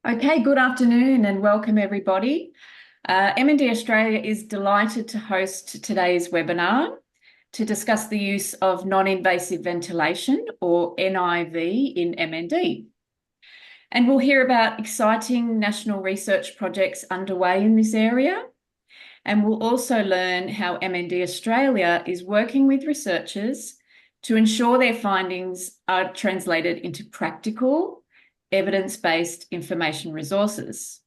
Okay, good afternoon and welcome everybody. MND Australia is delighted to host today's webinar to discuss the use of non-invasive ventilation or NIV in MND. And we'll hear about exciting national research projects underway in this area. And we'll also learn how MND Australia is working with researchers to ensure their findings are translated into practical evidence-based information resources.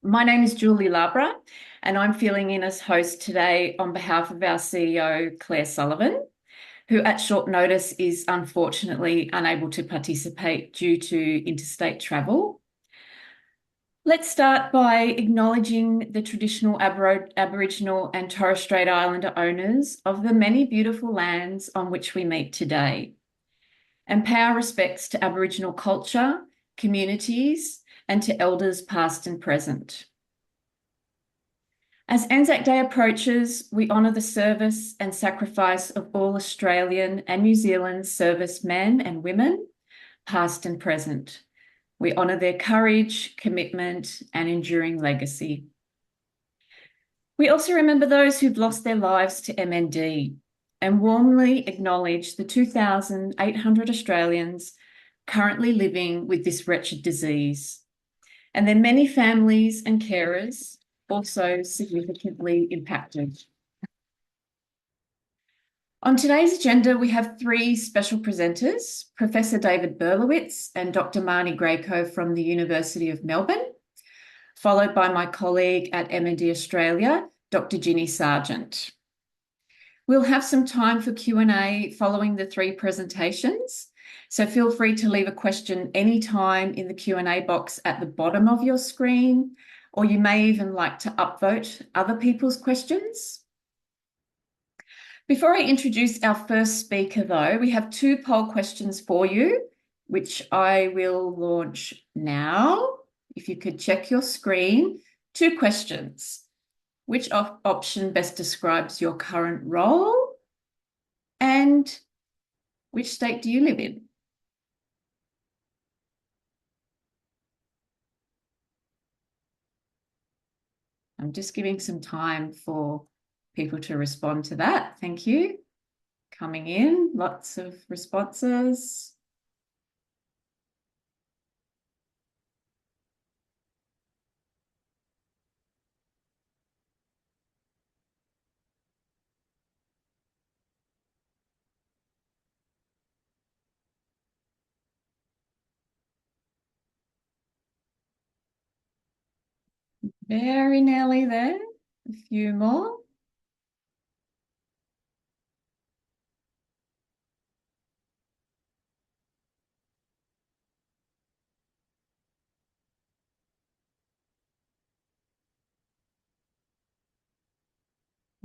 My name is Julie Labra, and I'm filling in as host today on behalf of our CEO, Claire Sullivan, who at short notice is unfortunately unable to participate due to interstate travel. Let's start by acknowledging the traditional Aboriginal and Torres Strait Islander owners of the many beautiful lands on which we meet today, and pay our respects to Aboriginal culture, communities, and to elders past and present. As Anzac Day approaches, we honour the service and sacrifice of all Australian and New Zealand servicemen and women, past and present. We honour their courage, commitment, and enduring legacy. We also remember those who've lost their lives to MND and warmly acknowledge the 2,800 Australians currently living with this wretched disease, and their many families and carers also significantly impacted. On today's agenda, we have three special presenters, Professor David Berlowitz and Dr. Marnie Graco from the University of Melbourne, followed by my colleague at MND Australia, Dr. Ginny Sargent. We'll have some time for Q&A following the three presentations, so feel free to leave a question anytime in the Q&A box at the bottom of your screen, or you may even like to upvote other people's questions. Before I introduce our first speaker, though, we have two poll questions for you, which I will launch now. If you could check your screen. Two questions. Which option best describes your current role? And which state do you live in? I'm just giving some time for people to respond to that. Thank you. Coming in, lots of responses. Very nearly there. A few more.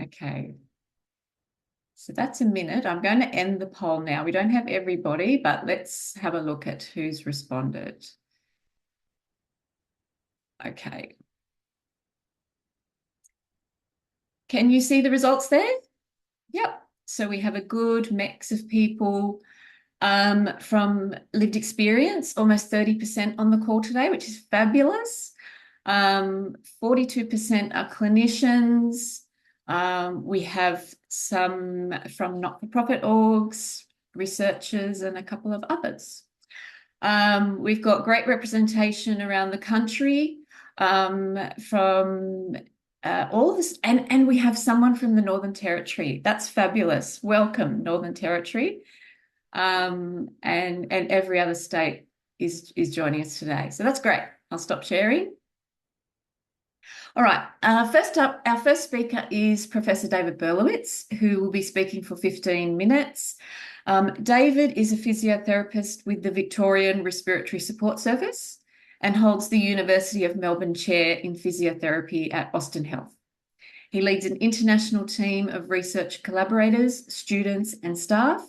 Okay. So that's a minute. I'm going to end the poll now. We don't have everybody, but let's have a look at who's responded. Okay. Can you see the results there? Yep. So we have a good mix of people from lived experience, almost 30% on the call today, which is fabulous. 42% are clinicians. We have some from not-for-profit orgs, researchers, and a couple of others. We've got great representation around the country from all of this, and we have someone from the Northern Territory. That's fabulous. Welcome, Northern Territory. And every other state is joining us today. So that's great. I'll stop sharing. All right, first up, our first speaker is Professor David Berlowitz, who will be speaking for 15 minutes. David is a physiotherapist with the Victorian Respiratory Support Service and holds the University of Melbourne Chair in Physiotherapy at Austin Health. He leads an international team of research collaborators, students, and staff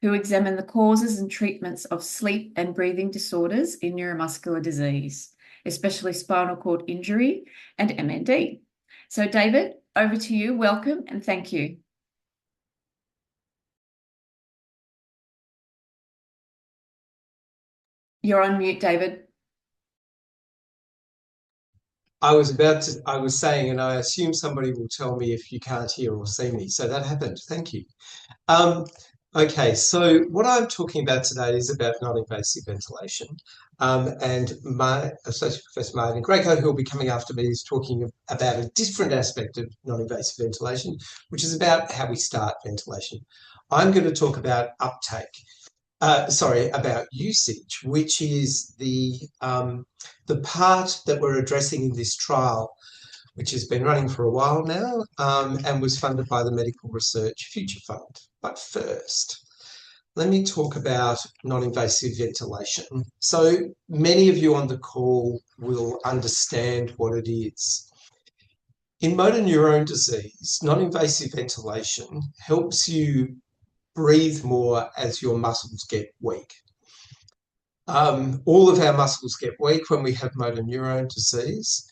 who examine the causes and treatments of sleep and breathing disorders in neuromuscular disease, especially spinal cord injury and MND. So David, over to you. Welcome and thank you. You're on mute, David. I was saying, and I assume somebody will tell me if you can't hear or see me. So that happened. Thank you. Um, okay, so what I'm talking about today is about non-invasive ventilation. And my Associate Professor Marnie Graco, who will be coming after me, is talking about a different aspect of non-invasive ventilation, which is about how we start ventilation. I'm going to talk about uptake. About usage, which is the part that we're addressing in this trial, which has been running for a while now, and was funded by the Medical Research Future Fund. But first, let me talk about non-invasive ventilation. So many of you on the call will understand what it is. In motor neurone disease, non-invasive ventilation helps you breathe more as your muscles get weak. All of our muscles get weak when we have motor neurone disease,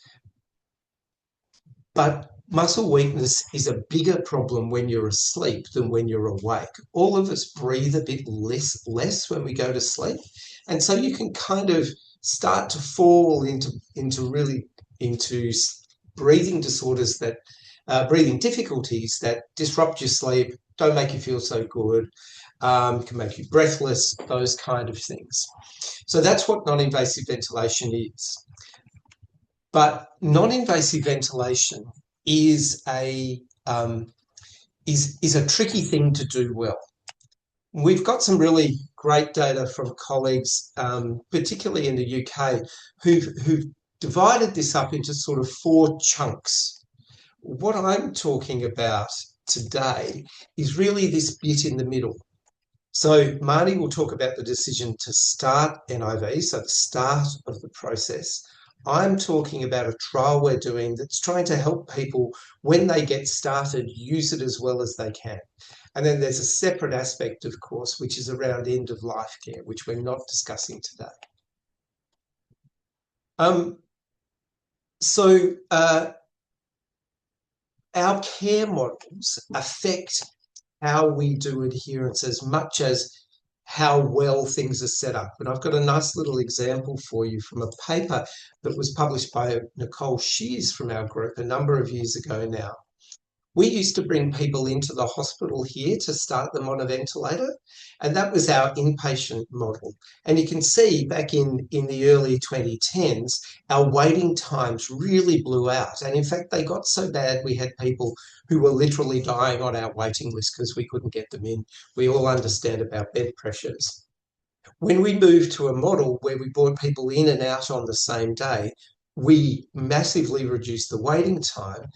but muscle weakness is a bigger problem when you're asleep than when you're awake. All of us breathe a bit less when we go to sleep, and so you can kind of start to fall into breathing disorders that breathing difficulties that disrupt your sleep, don't make you feel so good, can make you breathless, those kind of things. So that's what non-invasive ventilation is. But non-invasive ventilation is a tricky thing to do well. We've got some really great data from colleagues, particularly in the UK, who've divided this up into sort of 4 chunks. What I'm talking about today is really this bit in the middle. So Marnie will talk about the decision to start NIV, so the start of the process. I'm talking about a trial we're doing that's trying to help people, when they get started, use it as well as they can. And then there's a separate aspect, of course, which is around end-of-life care, which we're not discussing today. Our care models affect how we do adherence as much as how well things are set up. And I've got a nice little example for you from a paper that was published by Nicole Shears from our group a number of years ago now. We used to bring people into the hospital here to start them on a ventilator, and that was our inpatient model. And you can see back in the early 2010s, our waiting times really blew out. And in fact, they got so bad, we had people who were literally dying on our waiting list because we couldn't get them in. We all understand about bed pressures. When we moved to a model where we brought people in and out on the same day, we massively reduced the waiting time.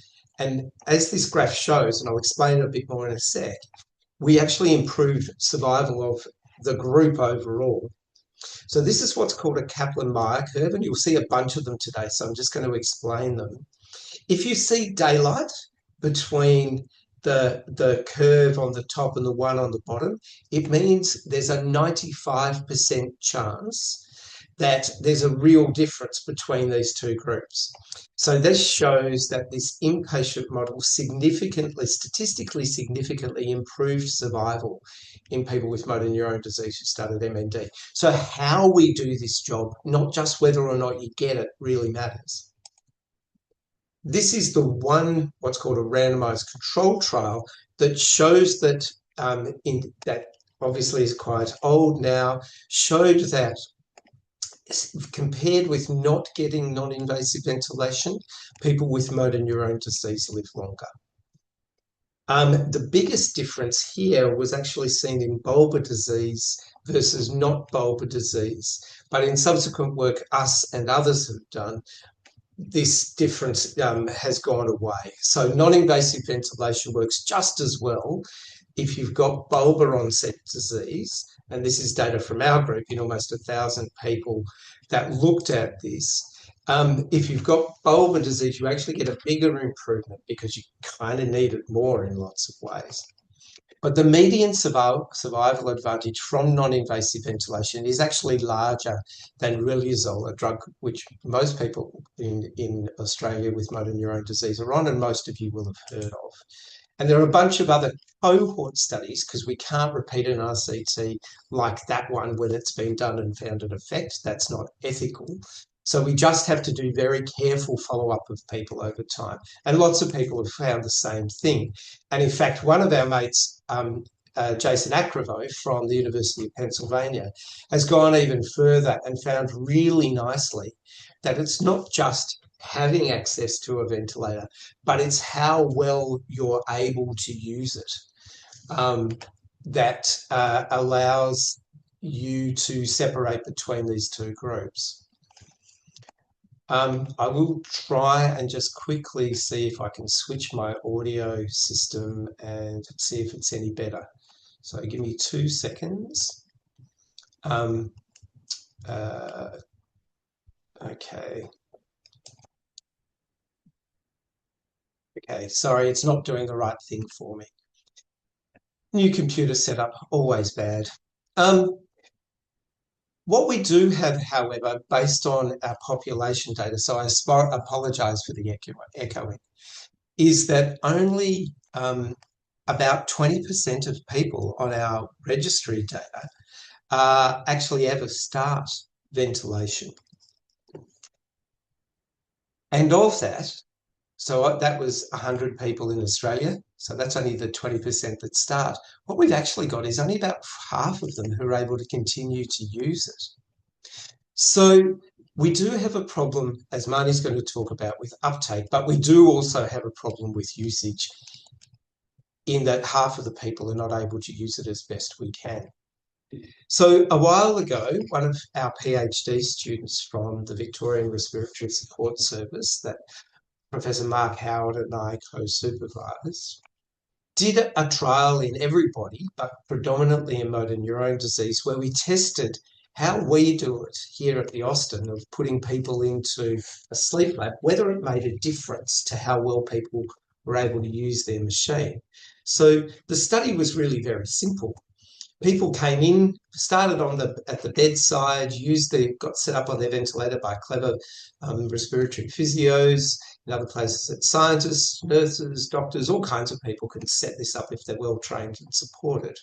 And as this graph shows, and I'll explain it a bit more in a sec, we actually improved survival of the group overall. So this is what's called a Kaplan-Meier curve, and you'll see a bunch of them today, so I'm just going to explain them. If you see daylight between the curve on the top and the one on the bottom, it means there's a 95% chance that there's a real difference between these two groups. So this shows that this inpatient model statistically significantly improved survival in people with motor neurone disease who started MND. So how we do this job, not just whether or not you get it, really matters. This is the one, what's called a randomized control trial, that shows that, that obviously is quite old now, showed that compared with not getting non-invasive ventilation, people with motor neurone disease live longer. The biggest difference here was actually seen in bulbar disease versus not bulbar disease. But in subsequent work, us and others have done, this difference has gone away. So non-invasive ventilation works just as well if you've got bulbar onset disease, and this is data from our group in almost 1,000 people that looked at this. If you've got bulbar disease, you actually get a bigger improvement because you kind of need it more in lots of ways. But the median survival advantage from non-invasive ventilation is actually larger than riluzole, a drug which most people in Australia with motor neurone disease are on, and most of you will have heard of. And there are a bunch of other cohort studies, because we can't repeat an RCT like that one when it's been done and found an effect. That's not ethical. So we just have to do very careful follow-up of people over time. And lots of people have found the same thing. And in fact, one of our mates, Jason Akravo from the University of Pennsylvania, has gone even further and found really nicely that it's not just having access to a ventilator, but it's how well you're able to use it that allows you to separate between these two groups. I will try and just quickly see if I can switch my audio system and see if it's any better. So give me 2 seconds. Okay. Okay, sorry, it's not doing the right thing for me. New computer setup, always bad. What we do have, however, based on our population data, so I apologise for the echoing, is that only about 20% of people on our registry data actually ever start ventilation. And of that, so that was 100 people in Australia, so that's only the 20% that start. What we've actually got is only about half of them who are able to continue to use it. So we do have a problem, as Marnie's going to talk about, with uptake, but we do also have a problem with usage in that half of the people are not able to use it as best we can. So a while ago, one of our PhD students from the Victorian Respiratory Support Service that Professor Mark Howard and I co-supervised, did a trial in everybody, but predominantly in motor neurone disease, where we tested how we do it here at the Austin of putting people into a sleep lab, whether it made a difference to how well people were able to use their machine. So the study was really very simple. People came in, started at the bedside, got set up on their ventilator by clever respiratory physios. In other places, that scientists, nurses, doctors, all kinds of people can set this up if they're well trained and supported.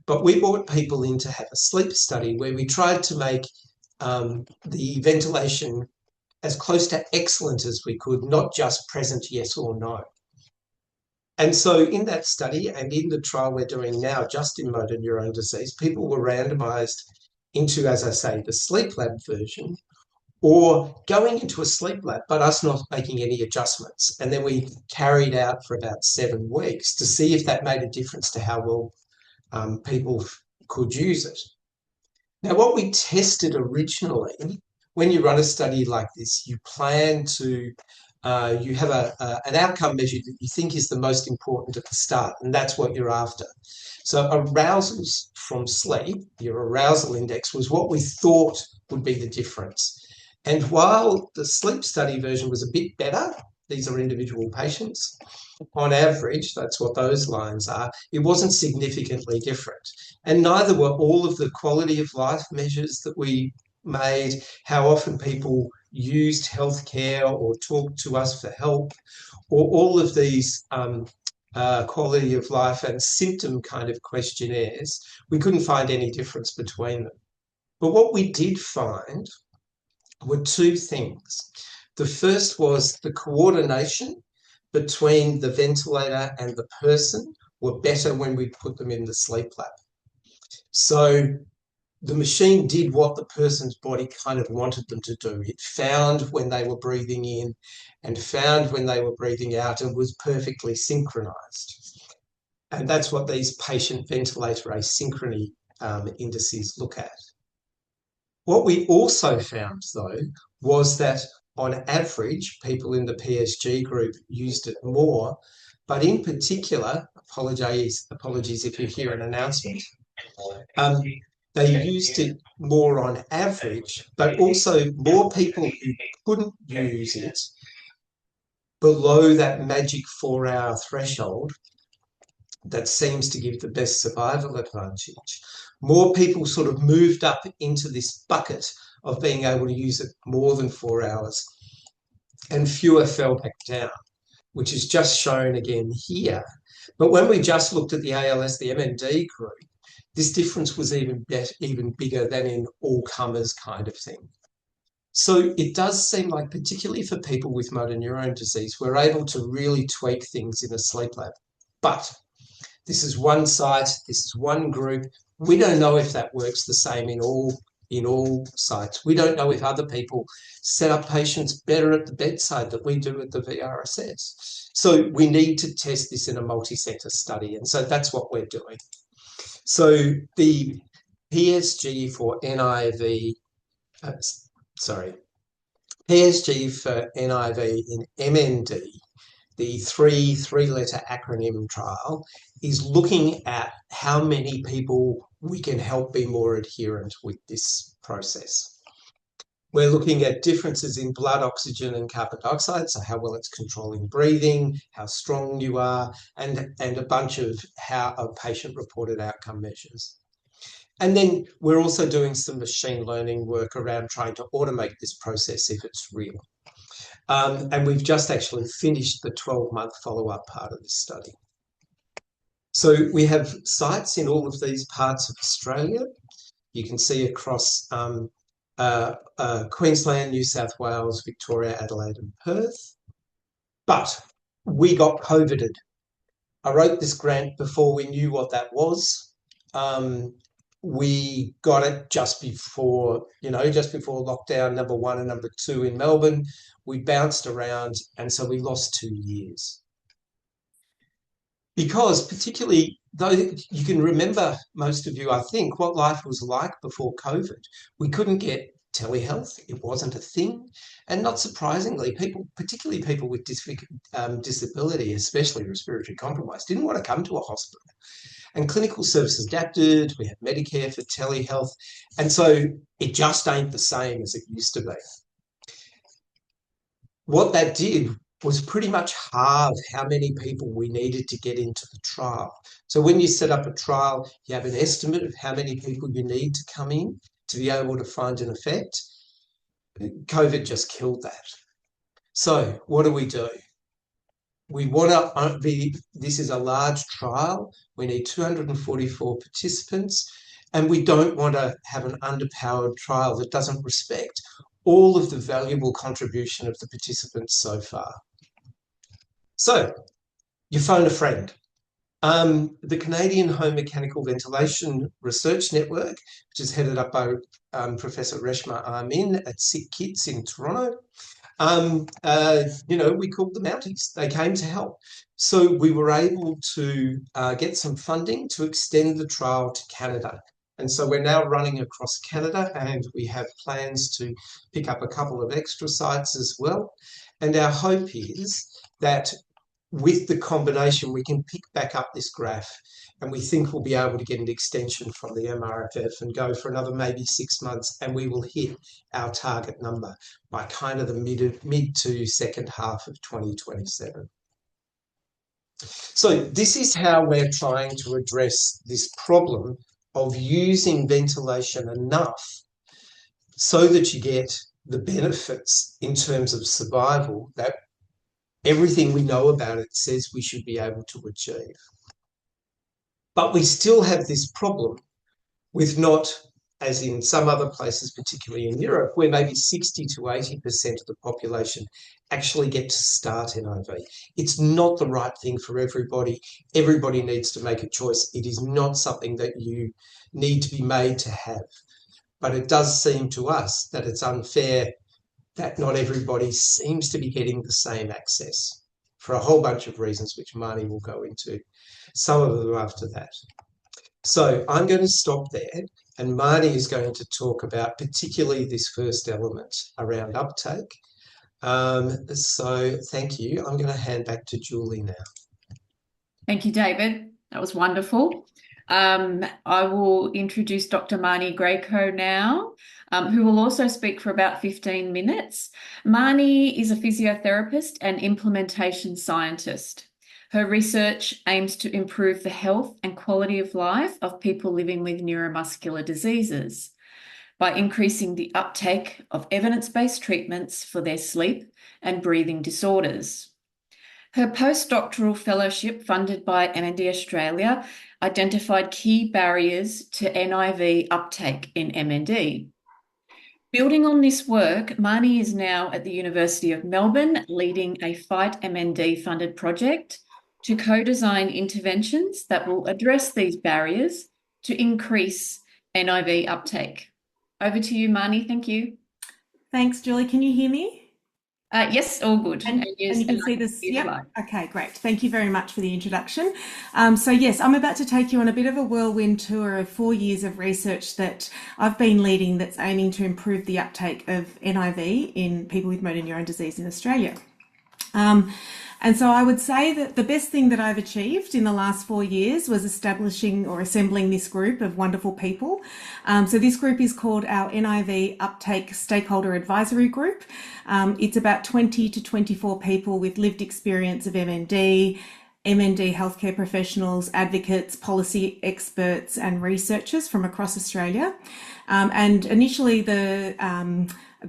But we brought people in to have a sleep study where we tried to make the ventilation as close to excellent as we could, not just present yes or no. And so in that study and in the trial we're doing now, just in motor neurone disease, people were randomized into, as I say, the sleep lab version, or going into a sleep lab, but us not making any adjustments. And then we carried out for about 7 weeks to see if that made a difference to how well people could use it. Now, what we tested originally, when you run a study like this, you plan to you have an outcome measure that you think is the most important at the start, and that's what you're after. So arousals from sleep, your arousal index, was what we thought would be the difference. And while the sleep study version was a bit better, these are individual patients, on average, that's what those lines are, it wasn't significantly different. And neither were all of the quality of life measures that we made, how often people used healthcare or talked to us for help, or all of these quality of life and symptom kind of questionnaires. We couldn't find any difference between them. But what we did find were 2 things. The first was the coordination between the ventilator and the person were better when we put them in the sleep lab. So the machine did what the person's body kind of wanted them to do. It found when they were breathing in and found when they were breathing out and was perfectly synchronized. And that's what these patient ventilator asynchrony indices look at. What we also found, though, was that on average, people in the PSG group used it more, but in particular, apologies if you hear an announcement, they used it more on average, but also more people who couldn't use it below that magic 4-hour threshold that seems to give the best survival advantage. More people sort of moved up into this bucket of being able to use it more than 4 hours, and fewer fell back down, which is just shown again here. But when we just looked at the ALS, the MND group, this difference was even bigger than in all comers kind of thing. So it does seem like, particularly for people with motor neurone disease, we're able to really tweak things in a sleep lab. But this is one site, this is one group. We don't know if that works the same in all sites. We don't know if other people set up patients better at the bedside than we do at the VRSS. So we need to test this in a multi-center study, and so that's what we're doing. So the PSG for NIV, sorry, PSG for NIV in MND, the three-letter acronym trial, is looking at how many people we can help be more adherent with this process. We're looking at differences in blood oxygen and carbon dioxide, so how well it's controlling breathing, how strong you are, and a bunch of patient-reported outcome measures. And then we're also doing some machine learning work around trying to automate this process if it's real. And we've just actually finished the 12-month follow-up part of this study. So we have sites in all of these parts of Australia. You can see across Queensland, New South Wales, Victoria, Adelaide and Perth. But we got COVIDed. I wrote this grant before we knew what that was. We got it just before lockdown number 1 and number 2 in Melbourne. We bounced around, and so we lost 2 years. Because particularly, though you can remember, most of you, I think, what life was like before COVID. We couldn't get telehealth. It wasn't a thing. And not surprisingly, particularly people with disability, especially respiratory compromise, didn't want to come to a hospital. And clinical services adapted. We had Medicare for telehealth. And so it just ain't the same as it used to be. What that did was pretty much halve how many people we needed to get into the trial. So when you set up a trial, you have an estimate of how many people you need to come in to be able to find an effect. COVID just killed that. So what do? We want to be, this is a large trial. We need 244 participants, and we don't want to have an underpowered trial that doesn't respect all of the valuable contribution of the participants so far. So you phone a friend. The Canadian Home Mechanical Ventilation Research Network, which is headed up by Professor Reshma Amin at SickKids in Toronto, we called the Mounties. They came to help. So we were able to get some funding to extend the trial to Canada. And so we're now running across Canada, and we have plans to pick up a couple of extra sites as well. And our hope is that with the combination, we can pick back up this graph, and we think we'll be able to get an extension from the MRFF and go for another maybe 6 months, and we will hit our target number by kind of the mid to second half of 2027. So this is how we're trying to address this problem of using ventilation enough so that you get the benefits in terms of survival that everything we know about it says we should be able to achieve. But we still have this problem with not, as in some other places, particularly in Europe, where maybe 60 to 80% of the population actually get to start NIV. It's not the right thing for everybody. Everybody needs to make a choice. It is not something that you need to be made to have. But it does seem to us that it's unfair that not everybody seems to be getting the same access for a whole bunch of reasons, which Marnie will go into, some of them after that. So I'm going to stop there, and Marnie is going to talk about particularly this first element around uptake. So thank you. I'm going to hand back to Julie now. Thank you, David. That was wonderful. I will introduce Dr. Marnie Graco now, who will also speak for about 15 minutes. Marnie is a physiotherapist and implementation scientist. Her research aims to improve the health and quality of life of people living with neuromuscular diseases by increasing the uptake of evidence-based treatments for their sleep and breathing disorders. Her postdoctoral fellowship, funded by MND Australia, identified key barriers to NIV uptake in MND. Building on this work, Marnie is now at the University of Melbourne leading a Fight MND funded project to co-design interventions that will address these barriers to increase NIV uptake. Over to you, Marnie. Thank you. Thanks, Julie. Can you hear me? Yes, all good. And Yes, you and can I see can this. see the Yep. light. Okay, great. Thank you very much for the introduction. So yes, I'm about to take you on a bit of a whirlwind tour of 4 years of research that I've been leading that's aiming to improve the uptake of NIV in people with motor neurone disease in Australia. And so I would say that the best thing that I've achieved in the last 4 years was establishing or assembling this group of wonderful people. So this group is called our NIV Uptake Stakeholder Advisory Group. It's about 20 to 24 people with lived experience of MND, MND healthcare professionals, advocates, policy experts and researchers from across Australia. And initially the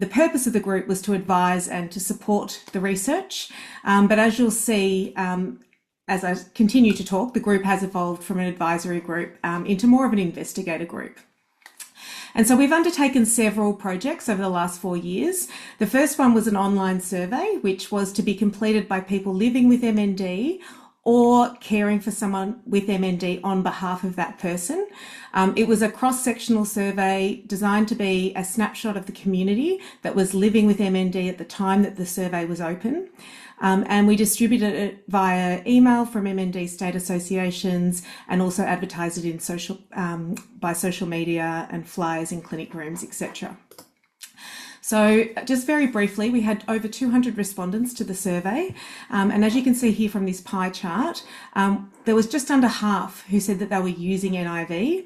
purpose of the group was to advise and to support the research. But as you'll see, as I continue to talk, the group has evolved from an advisory group into more of an investigator group. And so we've undertaken several projects over the last 4 years. The first one was an online survey, which was to be completed by people living with MND or caring for someone with MND on behalf of that person. It was a cross-sectional survey designed to be a snapshot of the community that was living with MND at the time that the survey was open. And we distributed it via email from MND state associations and also advertised it in by social media and flyers in clinic rooms, etc. So just very briefly, we had over 200 respondents to the survey. And as you can see here from this pie chart, there was just under half who said that they were using NIV.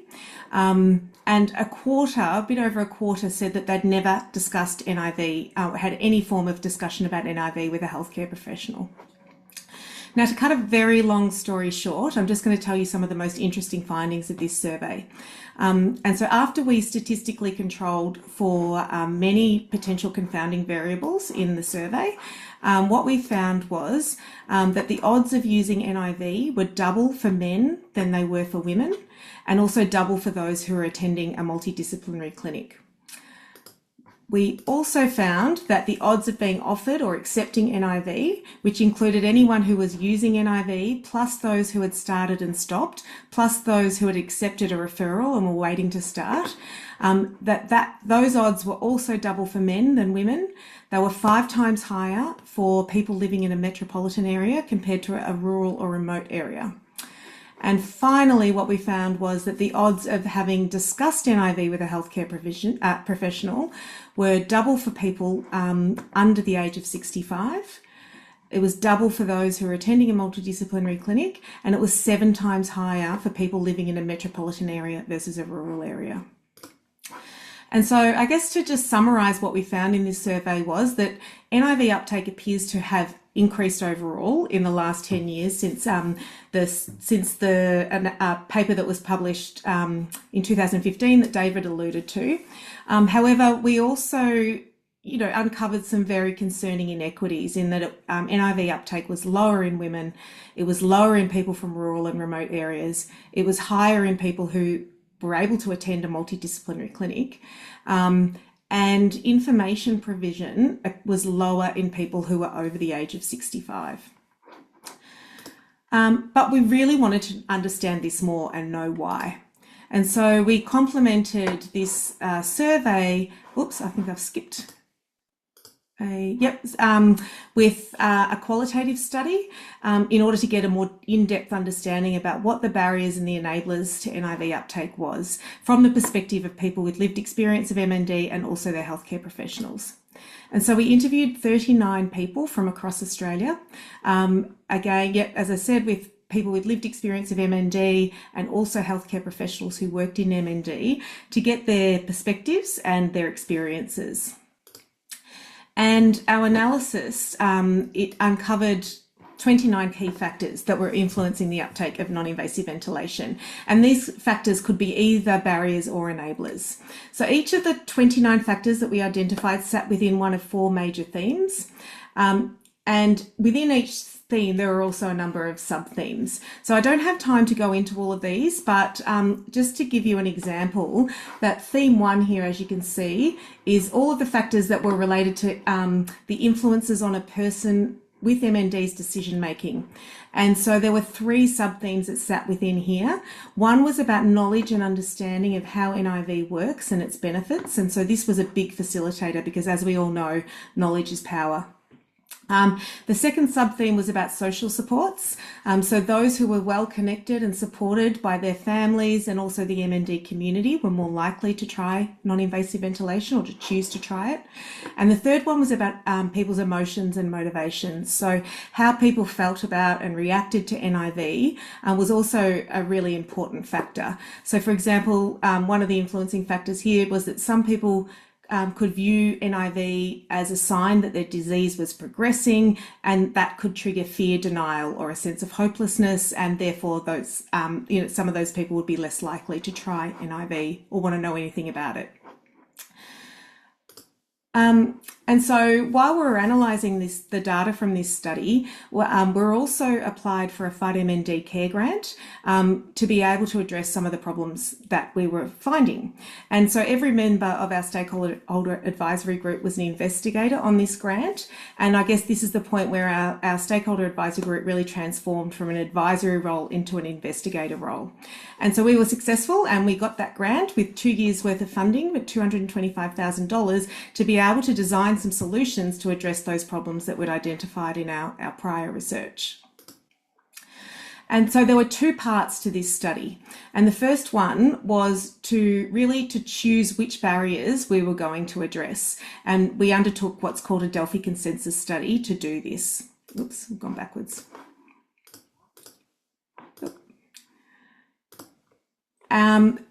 And a bit over a quarter said that they'd never discussed NIV, had any form of discussion about NIV with a healthcare professional. Now, to cut a very long story short, I'm just going to tell you some of the most interesting findings of this survey. And so after we statistically controlled for many potential confounding variables in the survey, what we found was that the odds of using NIV were double for men than they were for women, and also double for those who are attending a multidisciplinary clinic. We also found that the odds of being offered or accepting NIV, which included anyone who was using NIV, plus those who had started and stopped, plus those who had accepted a referral and were waiting to start, those odds were also double for men than women. They were 5 times higher for people living in a metropolitan area compared to a rural or remote area. And finally, what we found was that the odds of having discussed NIV with a healthcare professional were double for people under the age of 65. It was double for those who were attending a multidisciplinary clinic, and it was 7 times higher for people living in a metropolitan area versus a rural area. And so I guess to just summarise what we found in this survey was that NIV uptake appears to have increased overall in the last 10 years since the paper that was published in 2015 that David alluded to. However, we also uncovered some very concerning inequities in that NIV uptake was lower in women, it was lower in people from rural and remote areas, it was higher in people who were able to attend a multidisciplinary clinic, and information provision was lower in people who were over the age of 65. But we really wanted to understand this more and know why. And so we complemented this survey, oops, I think I've skipped. With a qualitative study in order to get a more in-depth understanding about what the barriers and the enablers to NIV uptake was from the perspective of people with lived experience of MND and also their healthcare professionals. And so we interviewed 39 people from across Australia. Again, as I said, with people with lived experience of MND and also healthcare professionals who worked in MND to get their perspectives and their experiences. And our analysis, it uncovered 29 key factors that were influencing the uptake of non-invasive ventilation. And these factors could be either barriers or enablers. So each of the 29 factors that we identified sat within one of 4 major themes. And within each theme, there are also a number of sub-themes. So I don't have time to go into all of these, but just to give you an example, that theme 1 here, as you can see, is all of the factors that were related to the influences on a person with MND's decision making. And so there were 3 sub-themes that sat within here. One was about knowledge and understanding of how NIV works and its benefits. And so this was a big facilitator because, as we all know, knowledge is power. The second sub-theme was about social supports. So those who were well connected and supported by their families and also the MND community were more likely to try non-invasive ventilation or to choose to try it. And the third one was about people's emotions and motivations. So how people felt about and reacted to NIV was also a really important factor. So for example, one of the influencing factors here was that some people could view NIV as a sign that their disease was progressing, and that could trigger fear, denial, or a sense of hopelessness, and therefore those, some of those people would be less likely to try NIV or want to know anything about it. And so while we're analysing the data from this study, we're also applied for a FUD-MND care grant to be able to address some of the problems that we were finding. And so every member of our stakeholder advisory group was an investigator on this grant. And I guess this is the point where our stakeholder advisory group really transformed from an advisory role into an investigator role. And so we were successful and we got that grant with 2 years worth of funding with $225,000 to be able to design some solutions to address those problems that we'd identified in our prior research. And so there were 2 parts to this study. And the first one was to choose which barriers we were going to address. And we undertook what's called a Delphi consensus study to do this. Oops, I've gone backwards.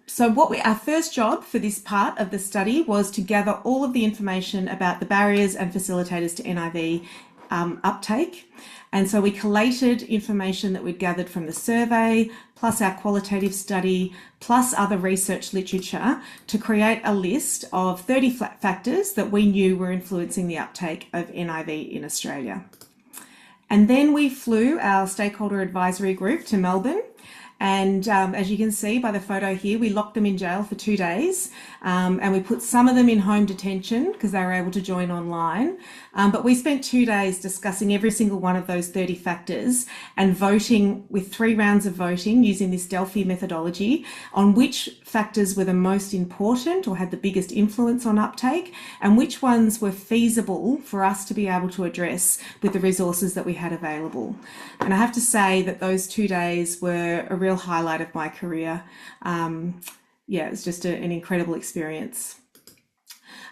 So our first job for this part of the study was to gather all of the information about the barriers and facilitators to NIV uptake. And so we collated information that we'd gathered from the survey, plus our qualitative study, plus other research literature to create a list of 30 factors that we knew were influencing the uptake of NIV in Australia. And then we flew our stakeholder advisory group to Melbourne. And as you can see by the photo here, we locked them in jail for 2 days and we put some of them in home detention because they were able to join online. But we spent 2 days discussing every single one of those 30 factors and voting with 3 rounds of voting using this Delphi methodology on which factors were the most important or had the biggest influence on uptake and which ones were feasible for us to be able to address with the resources that we had available. And I have to say that those 2 days were a real highlight of my career. It was just an incredible experience.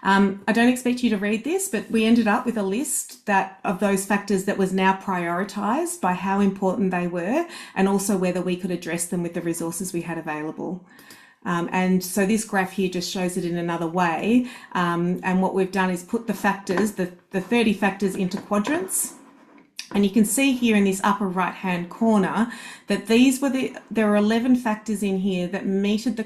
I don't expect you to read this, but we ended up with a list of those factors that was now prioritised by how important they were and also whether we could address them with the resources we had available. And so this graph here just shows it in another way. And what we've done is put the factors, the 30 factors into quadrants. And you can see here in this upper right hand corner that there were 11 factors in here that met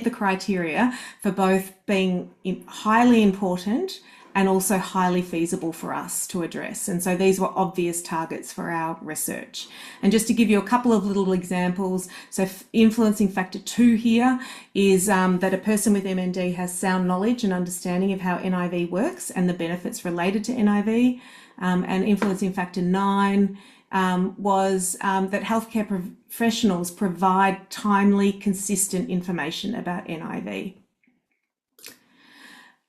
the criteria for both being highly important and also highly feasible for us to address. And so these were obvious targets for our research. And just to give you a couple of little examples, so influencing factor 2 here is that a person with MND has sound knowledge and understanding of how NIV works and the benefits related to NIV. And influencing factor 9 was that healthcare professionals provide timely, consistent information about NIV.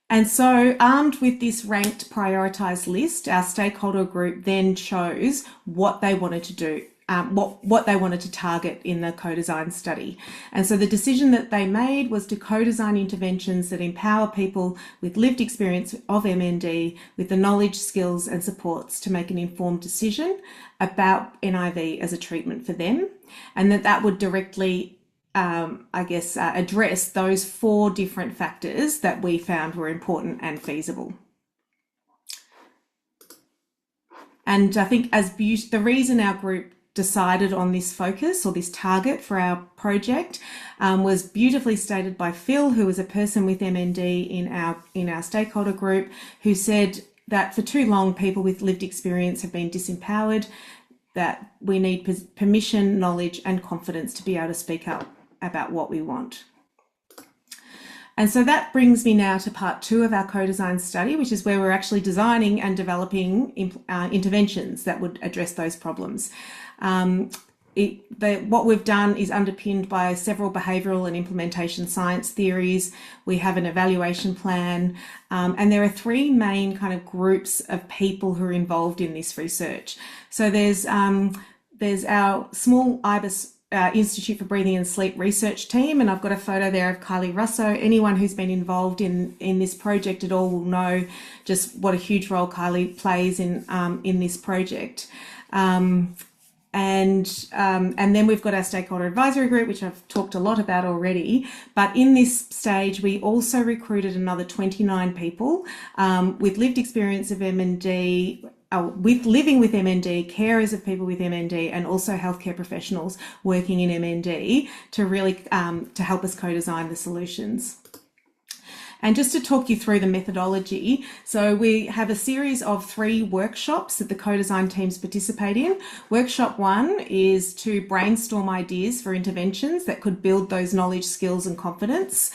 And so armed with this ranked prioritised list, our stakeholder group then chose what they wanted to do, what they wanted to target in the co-design study. And so the decision that they made was to co-design interventions that empower people with lived experience of MND with the knowledge, skills and supports to make an informed decision about NIV as a treatment for them, and that would directly address those 4 different factors that we found were important and feasible. And I think the reason our group decided on this focus or this target for our project was beautifully stated by Phil, who was a person with MND in our stakeholder group, who said, that for too long, people with lived experience have been disempowered, that we need permission, knowledge, and confidence to be able to speak up about what we want. And so that brings me now to part 2 of our co-design study, which is where we're actually designing and developing interventions that would address those problems. What we've done is underpinned by several behavioural and implementation science theories. We have an evaluation plan, and there are 3 main kind of groups of people who are involved in this research. So there's our small IBIS Institute for Breathing and Sleep research team, and I've got a photo there of Kylie Russo. Anyone who's been involved in this project at all will know just what a huge role Kylie plays in this project. And then we've got our stakeholder advisory group, which I've talked a lot about already. But in this stage, we also recruited another 29 people with lived experience of MND, with living with MND, carers of people with MND, and also healthcare professionals working in MND to really to help us co-design the solutions. And just to talk you through the methodology, so we have a series of 3 workshops that the co-design teams participate in. Workshop 1 is to brainstorm ideas for interventions that could build those knowledge, skills, and confidence.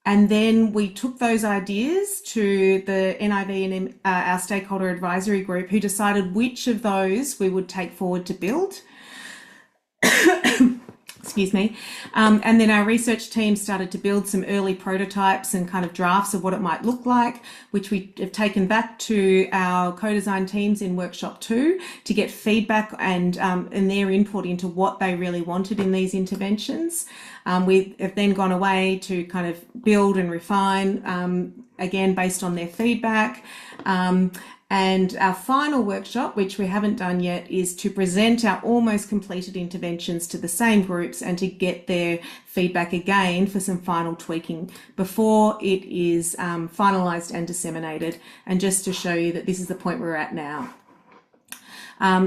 And then we took those ideas to the NIV and our stakeholder advisory group, who decided which of those we would take forward to build. Excuse me. And then our research team started to build some early prototypes and kind of drafts of what it might look like, which we have taken back to our co-design teams in workshop 2 to get feedback and their input into what they really wanted in these interventions. We have then gone away to kind of build and refine, again, based on their feedback. And our final workshop, which we haven't done yet, is to present our almost completed interventions to the same groups and to get their feedback again for some final tweaking before it is finalised and disseminated. And just to show you that this is the point we're at now.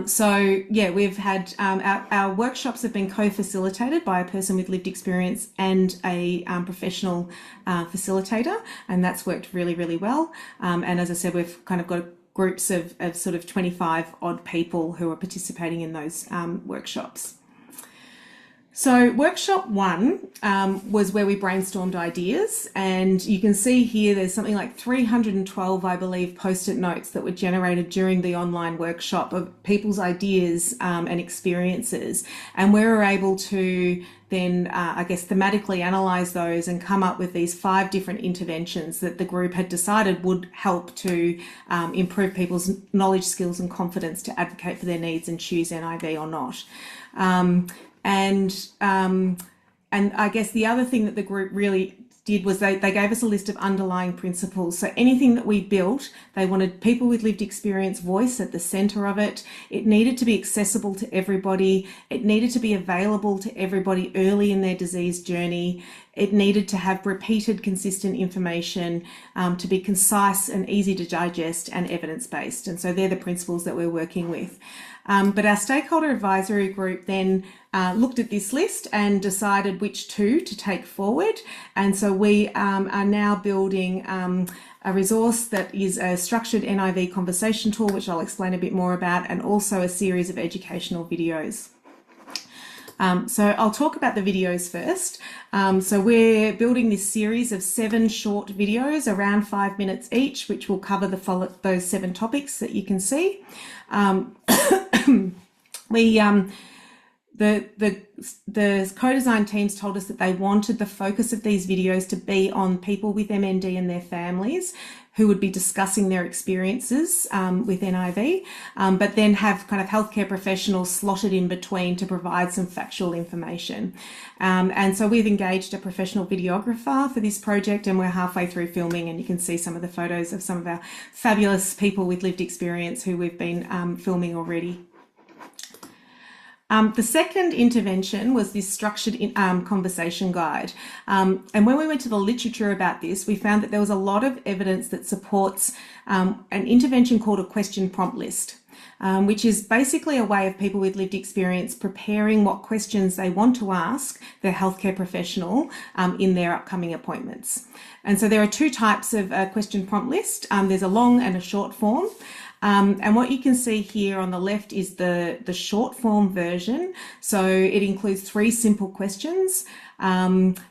So yeah, we've had our workshops have been co-facilitated by a person with lived experience and a professional facilitator, and that's worked really, really well. And as I said, we've kind of got groups of sort of 25 odd people who are participating in those workshops. So workshop 1 was where we brainstormed ideas, and you can see here there's something like 312, I believe, post-it notes that were generated during the online workshop of people's ideas and experiences, and we were able to then, I guess, thematically analyse those and come up with these 5 different interventions that the group had decided would help to improve people's knowledge, skills and confidence to advocate for their needs and choose NIV or not. And I guess the other thing that the group really did was they gave us a list of underlying principles. So anything that we built, they wanted people with lived experience voice at the centre of it. It needed to be accessible to everybody. It needed to be available to everybody early in their disease journey. It needed to have repeated, consistent information, to be concise and easy to digest and evidence-based. And so they're the principles that we're working with. But our stakeholder advisory group then looked at this list and decided which 2 to take forward. And so we are now building a resource that is a structured NIV conversation tool, which I'll explain a bit more about, and also a series of educational videos. So I'll talk about the videos first. So we're building this series of 7 short videos around 5 minutes each, which will cover those 7 topics that you can see. The co-design teams told us that they wanted the focus of these videos to be on people with MND and their families who would be discussing their experiences with NIV, but then have kind of healthcare professionals slotted in between to provide some factual information. And so we've engaged a professional videographer for this project, and we're halfway through filming, and you can see some of the photos of some of our fabulous people with lived experience who we've been filming already. The second intervention was this structured conversation guide. And when we went to the literature about this, we found that there was a lot of evidence that supports an intervention called a question prompt list. which is basically a way of people with lived experience preparing what questions they want to ask their healthcare professional in their upcoming appointments. And so there are two types of question prompt list. There's a long and a short form. And what you can see here on the left is the short form version. So it includes 3 simple questions.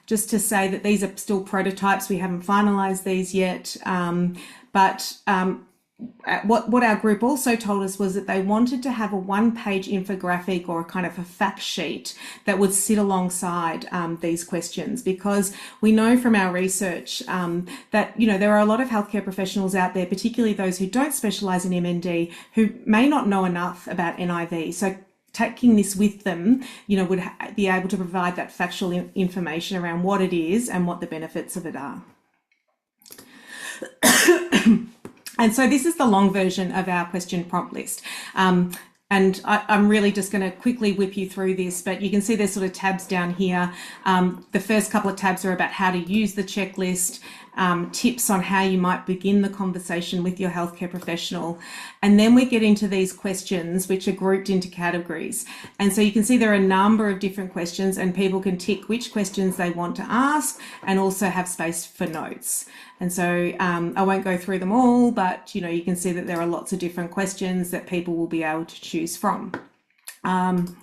Just to say that these are still prototypes. We haven't finalized these yet. What our group also told us was that they wanted to have a 1-page infographic or a kind of a fact sheet that would sit alongside these questions, because we know from our research that there are a lot of healthcare professionals out there, particularly those who don't specialise in MND, who may not know enough about NIV. So taking this with them, would be able to provide that factual information around what it is and what the benefits of it are. And so this is the long version of our question prompt list. And I'm really just going to quickly whip you through this, but you can see there's sort of tabs down here. The first couple of tabs are about how to use the checklist, tips on how you might begin the conversation with your healthcare professional. And then we get into these questions, which are grouped into categories. And so you can see there are a number of different questions, and people can tick which questions they want to ask and also have space for notes. And so I won't go through them all, but you can see that there are lots of different questions that people will be able to choose from. And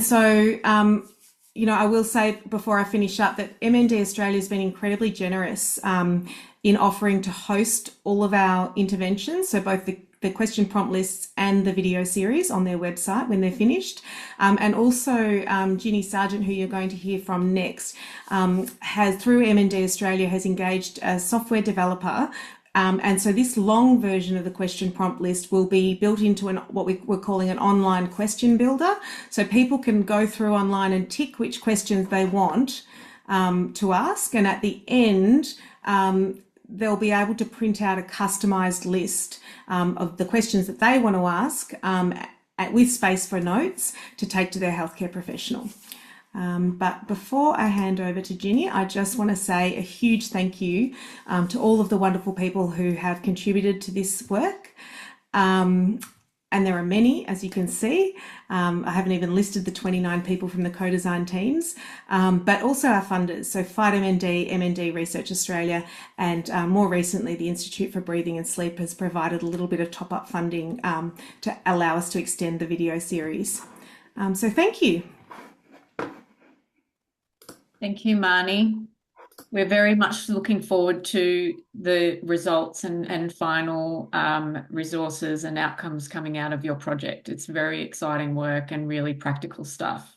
so I will say before I finish up that MND Australia has been incredibly generous in offering to host all of our interventions, so both the question prompt lists and the video series on their website when they're finished. And also Ginny Sargent, who you're going to hear from next, has, through MND Australia, has engaged a software developer. And so this long version of the question prompt list will be built into what we're calling an online question builder. So people can go through online and tick which questions they want to ask. And at the end, they'll be able to print out a customised list of the questions that they want to ask with space for notes to take to their healthcare professional. But before I hand over to Ginny, I just want to say a huge thank you to all of the wonderful people who have contributed to this work. And there are many, as you can see. I haven't even listed the 29 people from the co-design teams, but also our funders. So Fight MND, MND Research Australia, and more recently, the Institute for Breathing and Sleep has provided a little bit of top-up funding to allow us to extend the video series. So thank you. Thank you, Marnie. We're very much looking forward to the results and final resources and outcomes coming out of your project. It's very exciting work and really practical stuff.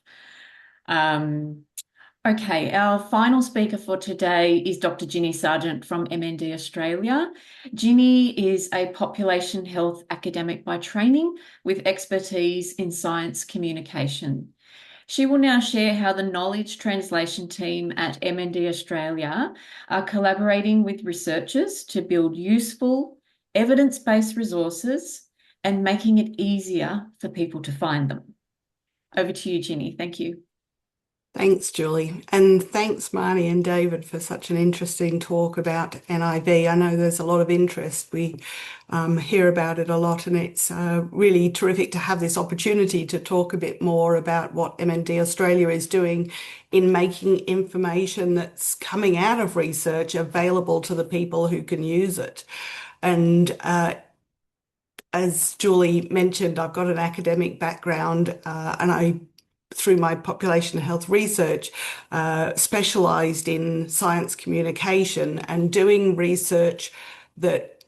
Okay, our final speaker for today is Dr. Ginny Sargent from MND Australia. Ginny is a population health academic by training with expertise in science communication. She will now share how the knowledge translation team at MND Australia are collaborating with researchers to build useful, evidence-based resources and making it easier for people to find them. Over to you, Ginny. Thank you. Thanks, Julie. And thanks, Marnie and David, for such an interesting talk about NIV. I know there's a lot of interest. We hear about it a lot, and it's really terrific to have this opportunity to talk a bit more about what MND Australia is doing in making information that's coming out of research available to the people who can use it. And as Julie mentioned, I've got an academic background, and I, through my population health research, specialised in science communication and doing research that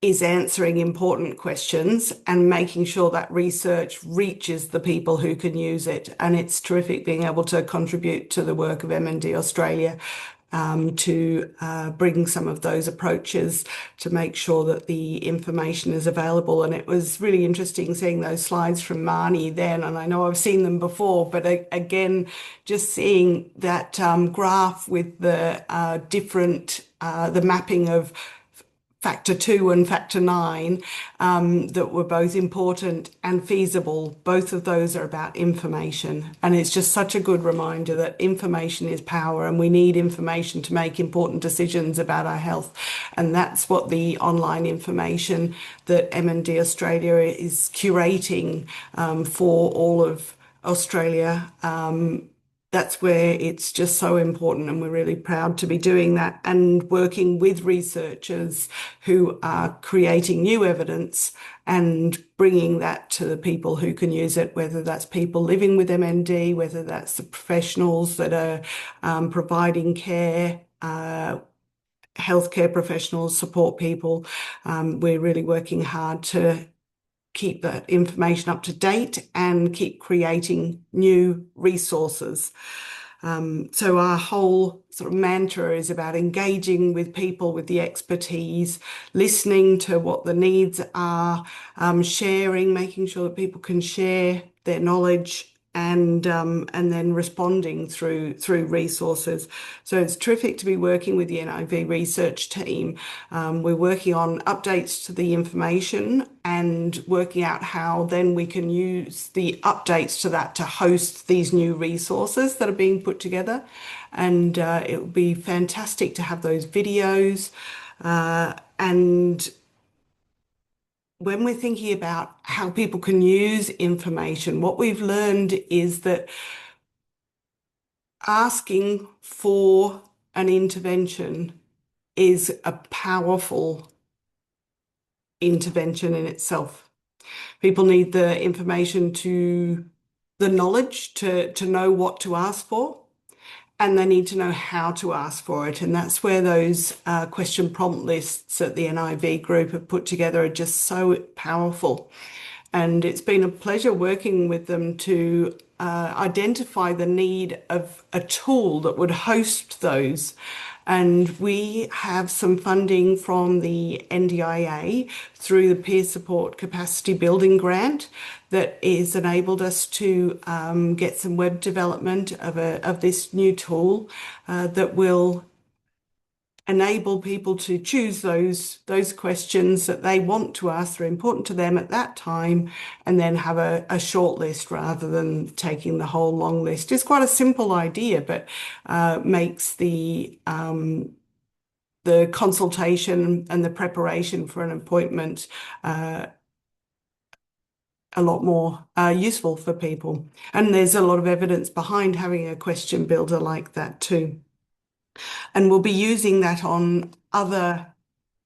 is answering important questions and making sure that research reaches the people who can use it. And it's terrific being able to contribute to the work of MND Australia to bring some of those approaches to make sure that the information is available. And it was really interesting seeing those slides from Marnie then, and I know I've seen them before, but again, just seeing that graph with the the mapping of factor 2 and factor 9 that were both important and feasible. Both of those are about information. And it's just such a good reminder that information is power and we need information to make important decisions about our health. And that's what the online information that MND Australia is curating for all of Australia. That's where it's just so important, and we're really proud to be doing that and working with researchers who are creating new evidence and bringing that to the people who can use it, whether that's people living with MND, whether that's the professionals that are providing care, healthcare professionals, support people. We're really working hard to keep that information up to date and keep creating new resources. So our whole sort of mantra is about engaging with people with the expertise, listening to what the needs are, sharing, making sure that people can share their knowledge, and then responding through resources. So it's terrific to be working with the NIV research team. We're working on updates to the information and working out how then we can use the updates to that to host these new resources that are being put together. And it would be fantastic to have those videos and when we're thinking about how people can use information, what we've learned is that asking for an intervention is a powerful intervention in itself. People need the information the knowledge to know what to ask for, and they need to know how to ask for it. And that's where those question prompt lists that the NIV group have put together are just so powerful. And it's been a pleasure working with them to identify the need of a tool that would host those. And we have some funding from the NDIA through the Peer Support Capacity Building Grant that has enabled us to get some web development of this new tool that will enable people to choose those questions that they want to ask that are important to them at that time, and then have a short list rather than taking the whole long list. It's quite a simple idea, but makes the consultation and the preparation for an appointment a lot more useful for people. And there's a lot of evidence behind having a question builder like that too. And we'll be using that on other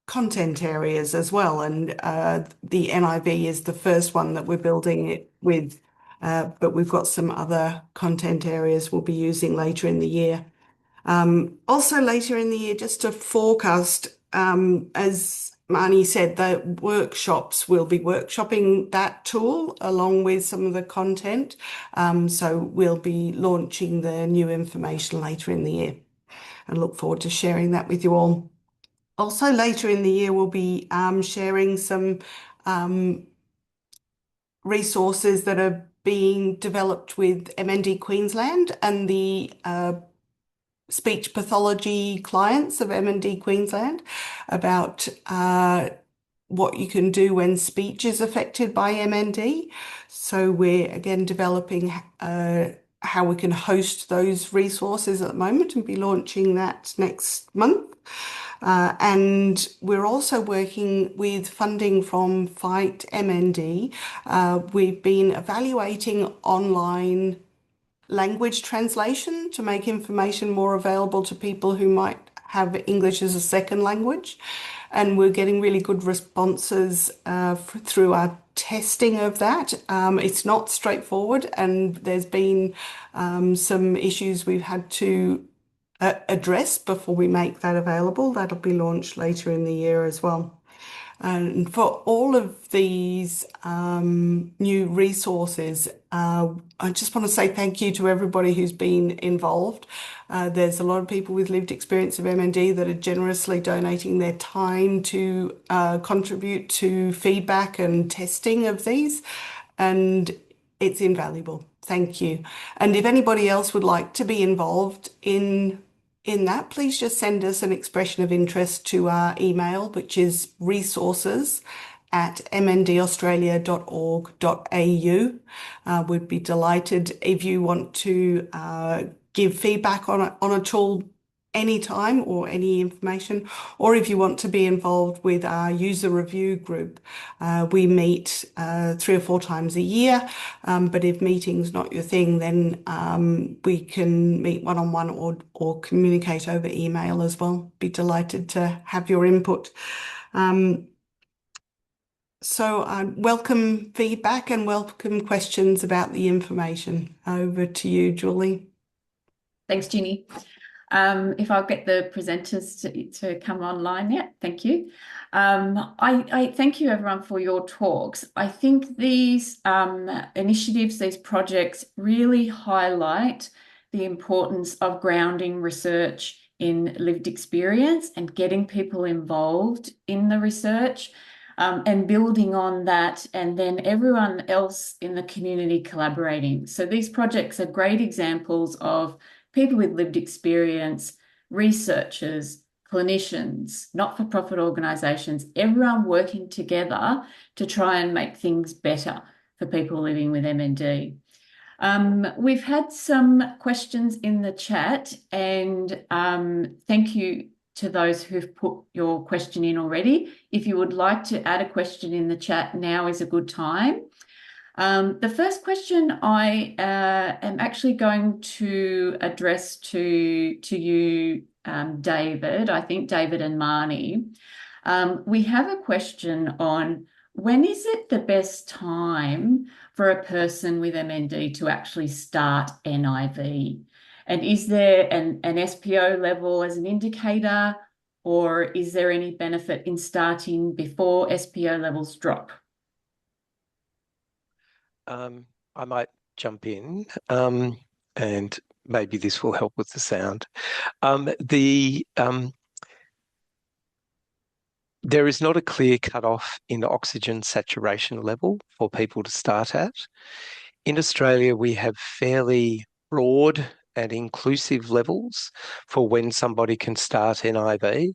content areas as well. And the NIV is the first one that we're building it with, but we've got some other content areas we'll be using later in the year. Also later in the year, just to forecast, as Marnie said, the workshops will be workshopping that tool along with some of the content. So we'll be launching the new information later in the year. I look forward to sharing that with you all. Also later in the year, we'll be sharing some resources that are being developed with MND Queensland and the speech pathology clients of MND Queensland about what you can do when speech is affected by MND. So we're again developing how we can host those resources at the moment and be launching that next month. And we're also working with funding from Fight MND. We've been evaluating online language translation to make information more available to people who might have English as a second language. And we're getting really good responses through our testing of that. It's not straightforward, and there's been some issues we've had to address before we make that available. That'll be launched later in the year as well. And for all of these new resources, I just want to say thank you to everybody who's been involved. There's a lot of people with lived experience of MND that are generously donating their time to contribute to feedback and testing of these, and it's invaluable. Thank you. And if anybody else would like to be involved in in that, please just send us an expression of interest to our email, which is resources@mndaustralia.org.au. We'd be delighted if you want to give feedback on a tool anytime or any information, or if you want to be involved with our user review group. We meet 3 or 4 times a year, but if meeting's not your thing, then we can meet one-on-one or communicate over email as well. Be delighted to have your input. So welcome feedback and welcome questions about the information. Over to you, Julie. Thanks, Ginny. If I'll get the presenters to come online yet, thank you. I thank you everyone for your talks. I think these initiatives, these projects really highlight the importance of grounding research in lived experience and getting people involved in the research and building on that, and then everyone else in the community collaborating. So these projects are great examples of people with lived experience, researchers, clinicians, not-for-profit organisations, everyone working together to try and make things better for people living with MND. We've had some questions in the chat, and thank you to those who've put your question in already. If you would like to add a question in the chat, now is a good time. The first question I am actually going to address to you, David, I think David and Marnie. We have a question on when is it the best time for a person with MND to actually start NIV? And is there an SPO level as an indicator, or is there any benefit in starting before SPO levels drop? I might jump in, and maybe this will help with the sound. There is not a clear cutoff in oxygen saturation level for people to start at. In Australia, we have fairly broad and inclusive levels for when somebody can start NIV.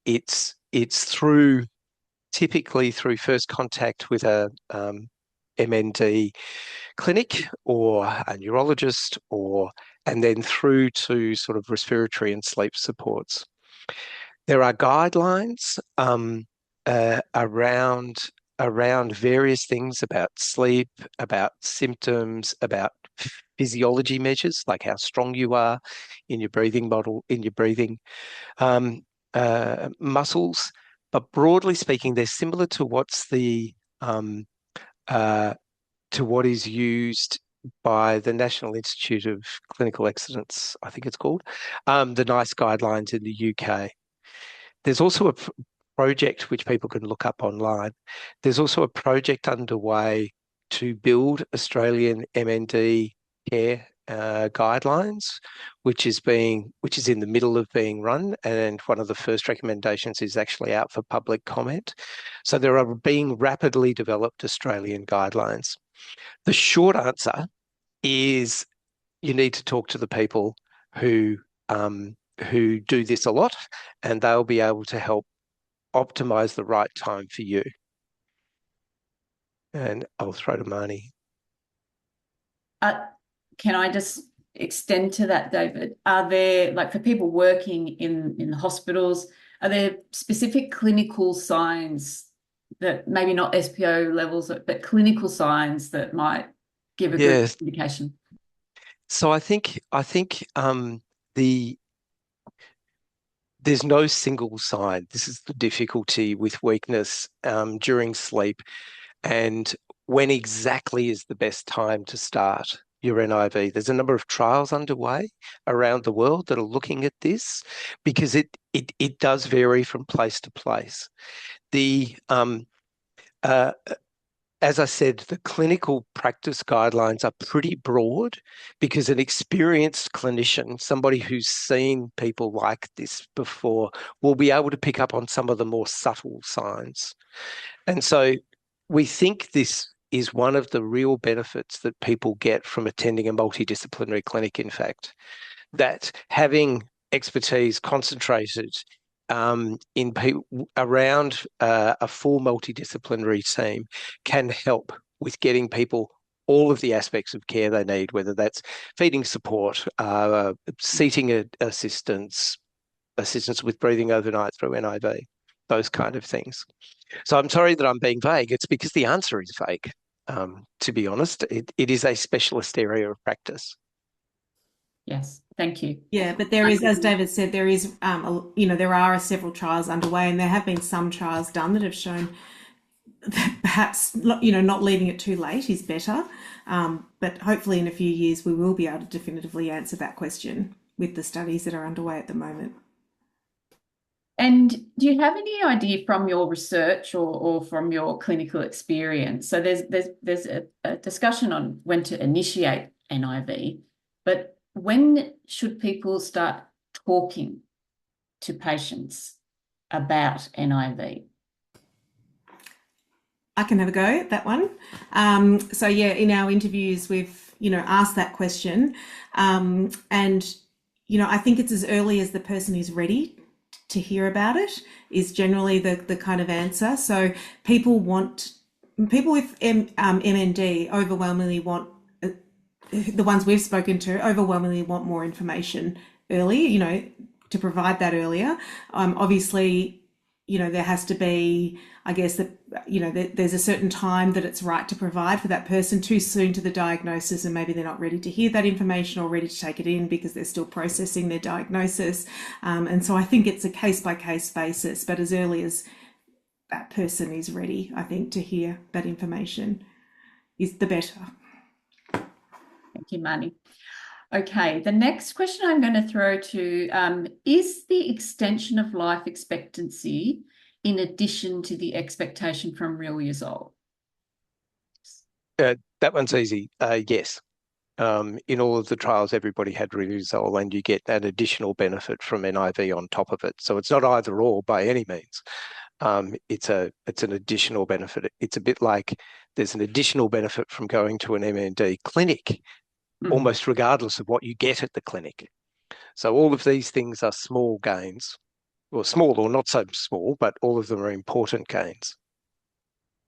It's typically through first contact with a MND clinic or a neurologist, and then through to sort of respiratory and sleep supports. There are guidelines around various things about sleep, about symptoms, about physiology measures like how strong you are in your breathing muscles. But broadly speaking, they're similar to what is used by the National Institute of Clinical Excellence, I think it's called, the NICE guidelines in the UK. There's also a project which people can look up online. There's also a project underway to build Australian MND care guidelines, which is in the middle of being run, and one of the first recommendations is actually out for public comment. So there are being rapidly developed Australian guidelines. The short answer is you need to talk to the people who do this a lot, and they'll be able to help optimize the right time for you. And I'll throw to Marnie. Can I just extend to that, David? Are there, like for people working in the hospitals, are there specific clinical signs that maybe not SPO levels, but clinical signs that might give a good indication? So I think there's no single sign. This is the difficulty with weakness during sleep, and when exactly is the best time to start your NIV. There's a number of trials underway around the world that are looking at this because it does vary from place to place. As I said, the clinical practice guidelines are pretty broad because an experienced clinician, somebody who's seen people like this before, will be able to pick up on some of the more subtle signs. And so we think this is one of the real benefits that people get from attending a multidisciplinary clinic, in fact. that having expertise concentrated in around a full multidisciplinary team can help with getting people all of the aspects of care they need, whether that's feeding support, seating assistance with breathing overnight through NIV, those kind of things. So I'm sorry that I'm being vague. It's because the answer is vague. To be honest, it is a specialist area of practice. Yes, thank you. Yeah, but there is, as David said, there is, there are several trials underway, and there have been some trials done that have shown that perhaps, not leaving it too late is better. But hopefully in a few years we will be able to definitively answer that question with the studies that are underway at the moment. And do you have any idea from your research or from your clinical experience? So there's a discussion on when to initiate NIV, but when should people start talking to patients about NIV? I can have a go at that one. So yeah, in our interviews, we've, asked that question. And, I think it's as early as the person is ready to hear about it is generally the kind of answer. So people with MND overwhelmingly want, the ones we've spoken to overwhelmingly want more information early, to provide that earlier. Obviously, there has to be, I guess, there's a certain time that it's right to provide for that person. Too soon to the diagnosis, and maybe they're not ready to hear that information or ready to take it in because they're still processing their diagnosis. And so I think it's a case-by-case basis, but as early as that person is ready, I think, to hear that information is the better. Thank you, Marnie. Okay, the next question I'm going to throw to is the extension of life expectancy in addition to the expectation from real years old? That one's easy. Yes. In all of the trials, everybody had real years old, and you get that additional benefit from NIV on top of it. So it's not either or by any means. It's an additional benefit. It's a bit like there's an additional benefit from going to an MND clinic, almost regardless of what you get at the clinic. So all of these things are small gains, or small or not so small, but all of them are important gains.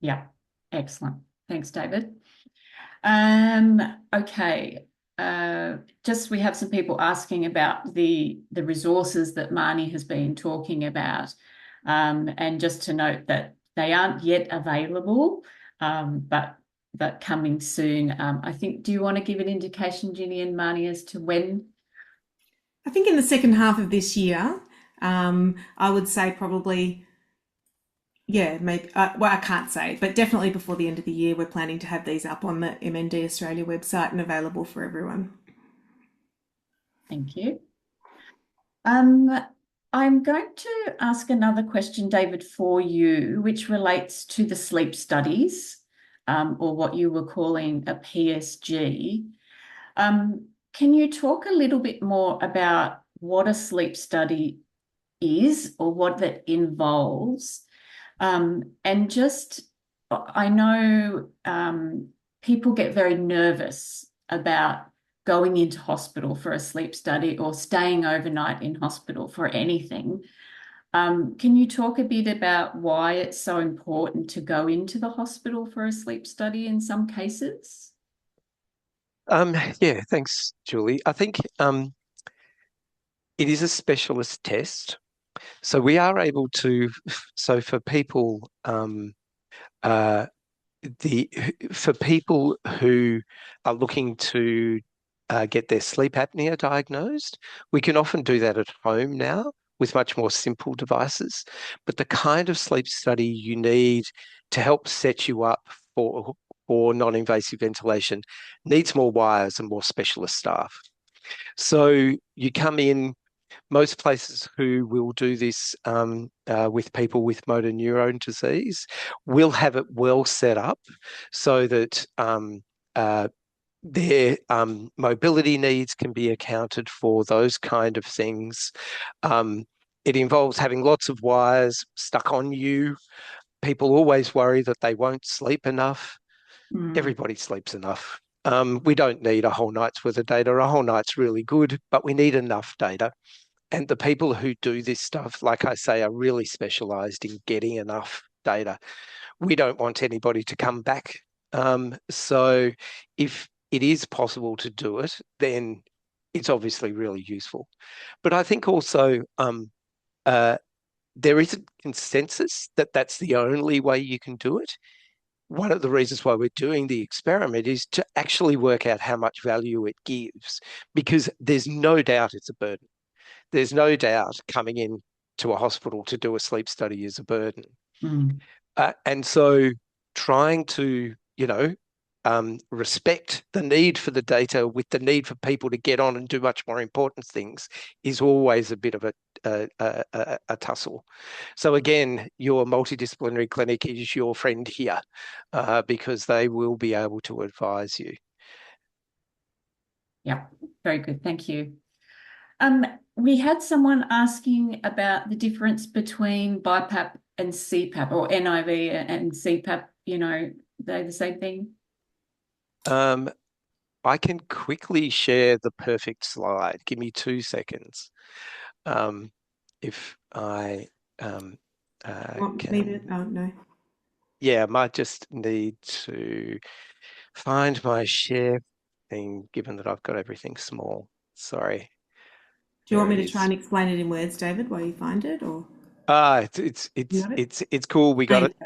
Yeah, excellent. Thanks, David. Okay, just we have some people asking about the resources that Marnie has been talking about, and just to note that they aren't yet available, but coming soon. I think, do you want to give an indication, Ginny and Marnie, as to when? I think in the second half of this year, I would say probably, yeah, maybe, well, I can't say, but definitely before the end of the year, we're planning to have these up on the MND Australia website and available for everyone. Thank you. I'm going to ask another question, David, for you, which relates to the sleep studies, or what you were calling a PSG. Can you talk a little bit more about what a sleep study is or what that involves? And just, I know people get very nervous about going into hospital for a sleep study or staying overnight in hospital for anything. Can you talk a bit about why it's so important to go into the hospital for a sleep study in some cases? Yeah, thanks, Julie. I think it is a specialist test. So we are able to, so for people, for people who are looking to get their sleep apnea diagnosed, we can often do that at home now with much more simple devices. But the kind of sleep study you need to help set you up for non-invasive ventilation needs more wires and more specialist staff. So you come in, most places who will do this with people with motor neurone disease will have it well set up so that their mobility needs can be accounted for, those kind of things. It involves having lots of wires stuck on you. People always worry that they won't sleep enough. Everybody sleeps enough. We don't need a whole night's worth of data. A whole night's really good, but we need enough data. And the people who do this stuff, like I say, are really specialised in getting enough data. We don't want anybody to come back. So if it is possible to do it, then it's obviously really useful. But I think also there isn't consensus that that's the only way you can do it. One of the reasons why we're doing the experiment is to actually work out how much value it gives, because there's no doubt it's a burden. There's no doubt coming in to a hospital to do a sleep study is a burden. Mm. And so trying to, respect the need for the data with the need for people to get on and do much more important things is always a bit of a tussle. So again, your multidisciplinary clinic is your friend here because they will be able to advise you. Yeah, very good. Thank you. We had someone asking about the difference between BiPAP and CPAP, or NIV and CPAP, they're the same thing. I can quickly share the perfect slide. Give me 2 seconds. If I can... Oh, no. Yeah, I might just need to find my share thing, given that I've got everything small. Sorry. Do you want me to try and explain it in words, David, while you find it, or? It's cool. We got it.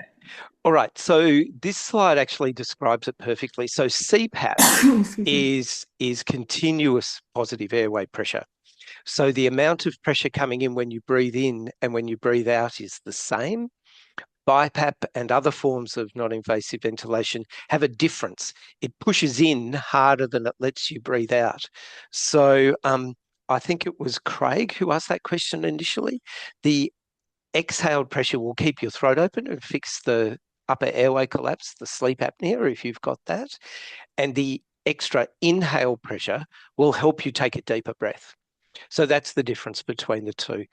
All right. So this slide actually describes it perfectly. So CPAP is continuous positive airway pressure. So the amount of pressure coming in when you breathe in and when you breathe out is the same. BiPAP and other forms of non-invasive ventilation have a difference. It pushes in harder than it lets you breathe out. So I think it was Craig who asked that question initially. The exhaled pressure will keep your throat open and fix the upper airway collapse, the sleep apnea, if you've got that. And the extra inhale pressure will help you take a deeper breath. So that's the difference between the two.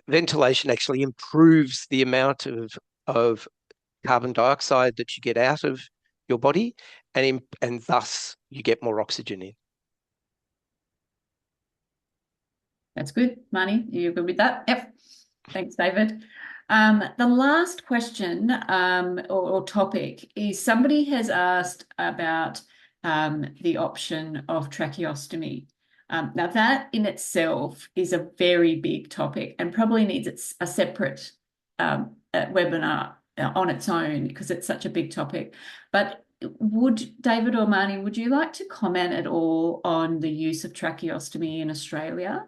Ventilation actually improves the amount of carbon dioxide that you get out of your body, and thus you get more oxygen in. That's good. Marnie, are you good with that? Yep. Thanks, David. The last question or topic is somebody has asked about the option of tracheostomy. Now, that in itself is a very big topic and probably needs a separate webinar on its own because it's such a big topic. But would David or Marnie, would you like to comment at all on the use of tracheostomy in Australia?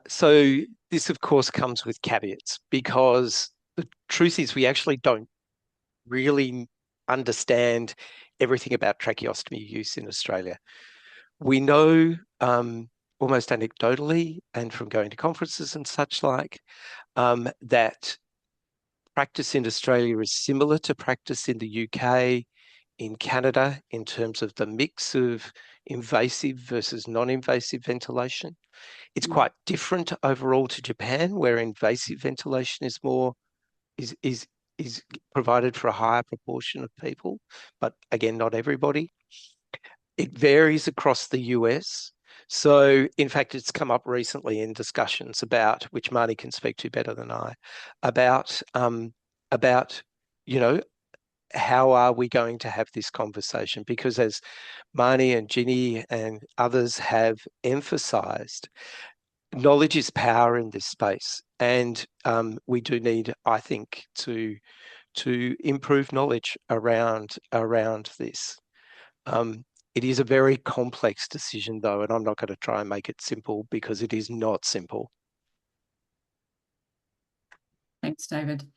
So this, of course, comes with caveats because the truth is we actually don't really understand everything about tracheostomy use in Australia. We know almost anecdotally and from going to conferences and such like that practice in Australia is similar to practice in the UK, in Canada, in terms of the mix of invasive versus non-invasive ventilation. It's quite different overall to Japan, where invasive ventilation is more is provided for a higher proportion of people, but again, not everybody. It varies across the US. So, in fact, it's come up recently in discussions about, which Marnie can speak to better than I, about how are we going to have this conversation? Because as Marnie and Ginny and others have emphasised, knowledge is power in this space, and we do need, I think, to improve knowledge around this. It is a very complex decision, though, and I'm not going to try and make it simple because it is not simple. Thanks, David.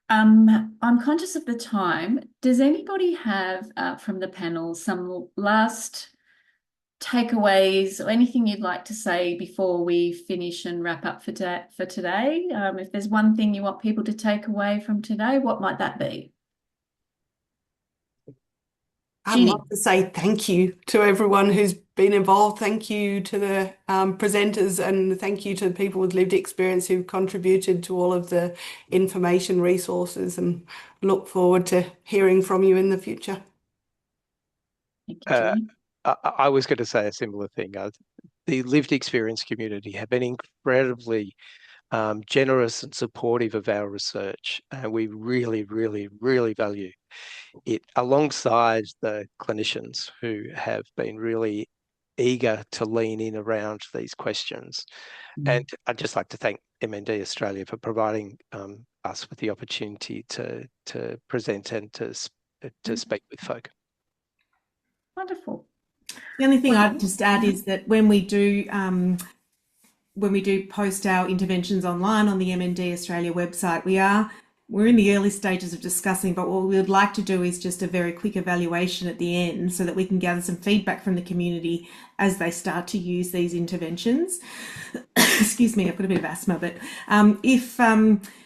I'm conscious of the time. Does anybody have from the panel some last takeaways or anything you'd like to say before we finish and wrap up for today? If there's one thing you want people to take away from today, what might that be? I'd love to say thank you to everyone who's been involved. Thank you to the presenters, and thank you to the people with lived experience who've contributed to all of the information resources, and look forward to hearing from you in the future. Thank you, Julie. I was going to say a similar thing. The lived experience community have been incredibly generous and supportive of our research, and we really, really, really value it, alongside the clinicians who have been really eager to lean in around these questions. And I'd just like to thank MND Australia for providing us with the opportunity to present and to speak with folk. Wonderful. The only thing I'd just add is that when we do post our interventions online on the MND Australia website, we're in the early stages of discussing, but what we would like to do is just a very quick evaluation at the end so that we can gather some feedback from the community as they start to use these interventions. Excuse me, I've got a bit of asthma, but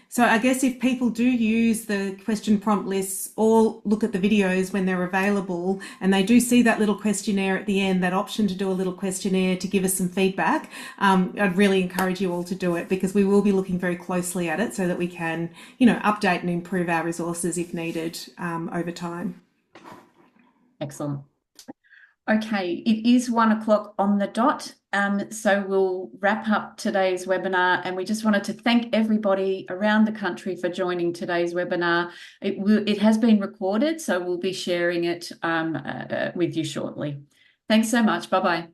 so I guess if people do use the question prompt lists or look at the videos when they're available and they do see that little questionnaire at the end, that option to do a little questionnaire to give us some feedback, I'd really encourage you all to do it, because we will be looking very closely at it so that we can, update and improve our resources if needed over time. Excellent. Okay, it is 1 o'clock on the dot. So we'll wrap up today's webinar, and we just wanted to thank everybody around the country for joining today's webinar. It has been recorded, so we'll be sharing it with you shortly. Thanks so much. Bye-bye.